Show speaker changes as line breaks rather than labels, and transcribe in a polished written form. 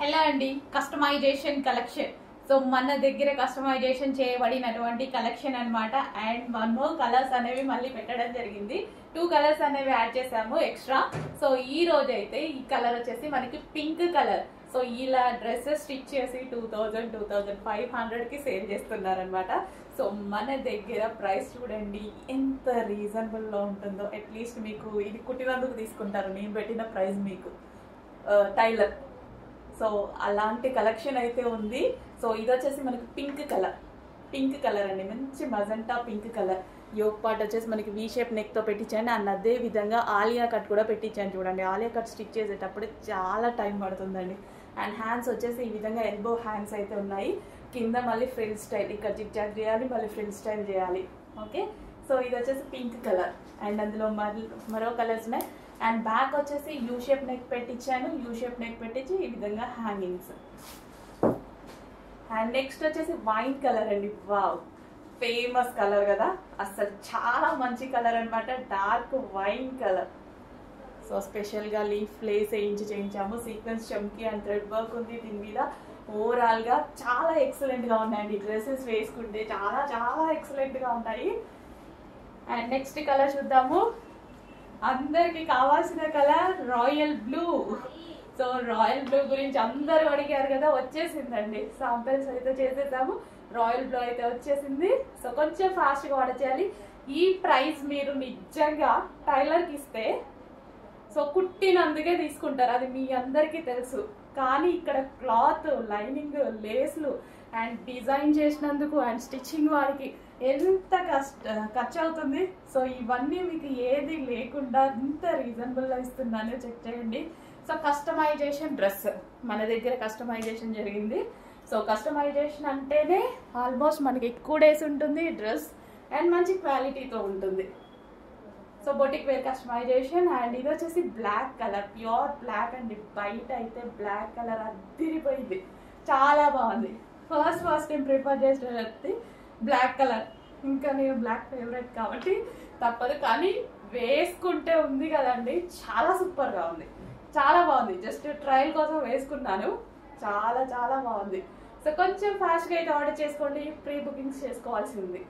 Hello అండి, customization collection. So మన దగ్గర కస్టమైజేషన్ చేయబడినటువంటి కలెక్షన్ అన్నమాట. అండ్ వన్ మోర్ కలర్స్ అనేవి మళ్ళీ పెట్టడం జరిగింది. 2 కలర్స్ అనేవి యాడ్ చేసాము ఎక్స్ట్రా. సో ఈ రోజు అయితే ఈ కలర్ వచ్చేసి మనకి పింక్ కలర్. సో ఇలా డ్రెస్సెస్ స్టిచ్ చేసి 2000-2500 కి సేల్ చేస్తున్నారనమాట. సో మన దగ్గర ప్రైస్ చూడండి ఎంత రీజనబుల్ లో ఉంటుందో. అట్లీస్ట్ మీకు ఇది కుట్టినందుకు తీసుకుంటారు, నేను పెట్టిన ప్రైస్ మీకు టైలర్. సో అలాంటి కలెక్షన్ అయితే ఉంది. సో ఇది వచ్చేసి మనకి పింక్ కలర్ అండి, మంచి magenta pink colour. Yoke part వచ్చేసి మనకి వీ షేప్ నెక్ తో పెట్టించండి. అండ్ అదే విధంగా ఆలియా కట్ కూడా పెట్టించాను చూడండి. ఆలియా కట్ స్టిచ్ చేసేటప్పుడు చాలా టైం పడుతుందండి. అండ్ హ్యాండ్స్ వచ్చేసి ఈ విధంగా ఎల్బో హ్యాండ్స్ అయితే ఉన్నాయి. కింద మళ్ళీ ఫ్రిల్ స్టైల్, ఇక్కడ జిగ్ జాగ్ చేయాలి, మళ్ళీ ఫ్రిల్ స్టైల్ చేయాలి. ఓకే, సో ఇది వచ్చేసి పింక్ కలర్. అండ్ అందులో మరో కలర్స్ ఉన్నాయి. అండ్ బ్యాక్ వచ్చేసి యూ షేప్ నెక్ పెట్టించాను. యూ షేప్ నెక్ పెట్టించి ఈ విధంగా హ్యాంగింగ్స్. అండ్ నెక్స్ట్ వచ్చేసి వైన్ కలర్ అండి. వావ్, ఫేమస్ కలర్ కదా, అసలు చాలా మంచి కలర్ అనమాట. Dark wine colour. సో స్పెషల్గా లీఫ్ లేస్ చేయించాము. సీక్వెన్స్ చమ్కీ అండ్ థ్రెడ్ వర్క్ ఉంది దీని మీద. ఓవరాల్గా చాలా ఎక్సలెంట్గా ఉన్నాయండి. డ్రెస్సెస్ వేసుకుంటే చాలా చాలా ఎక్సలెంట్గా ఉంటాయి. అండ్ నెక్స్ట్ కలర్ చూద్దాము. అందరికి కావాల్సిన colour royal blue. So royal blue గురించి అందరూ అడిగారు కదా, వచ్చేసిందండి. శాంపిల్స్ అయితే చేసేసాము. రాయల్ బ్లూ అయితే వచ్చేసింది. సో కొంచెం ఫాస్ట్గా ఆర్డర్ చేయాలి. ఈ ప్రైస్ మీరు నిజంగా టైలర్కి ఇస్తే సో కుట్టినందుకే తీసుకుంటారు, అది మీ అందరికీ తెలుసు. కానీ ఇక్కడ క్లాత్, లైనింగ్, లేస్లు అండ్ డిజైన్ చేసినందుకు అండ్ స్టిచ్చింగ్ వారికి ఎంత ఖర్చు అవుతుంది. సో ఇవన్నీ మీకు ఏది లేకుండా ఇంత రీజనబుల్గా ఇస్తున్నాను, చెక్ చేయండి. సో కస్టమైజేషన్ డ్రెస్ మన దగ్గర కస్టమైజేషన్ జరిగింది. సో కస్టమైజేషన్ అంటేనే ఆల్మోస్ట్ మనకి ఎక్కువ డేస్ ఉంటుంది డ్రెస్ అండ్ మంచి క్వాలిటీతో ఉంటుంది. So boutique wear customization. అండ్ ఇది వచ్చేసి బ్లాక్ కలర్, ప్యూర్ బ్లాక్ అండి. బయట అయితే బ్లాక్ కలర్ అదిరిపోయింది, చాలా బాగుంది. ఫస్ట్ టైం ప్రిఫర్ చేసేది బ్లాక్ కలర్. ఇంకా నేను బ్లాక్ ఫేవరెట్ కాబట్టి తప్పదు. కానీ వేసుకుంటే ఉంది కదండి, చాలా సూపర్గా ఉంది, చాలా బాగుంది. జస్ట్ ట్రయల్ కోసం వేసుకున్నాను, చాలా చాలా బాగుంది. సో కొంచెం ఫాస్ట్గా అయితే ఆర్డర్ చేసుకోండి, ప్రీ బుకింగ్స్ చేసుకోవాల్సి ఉంది.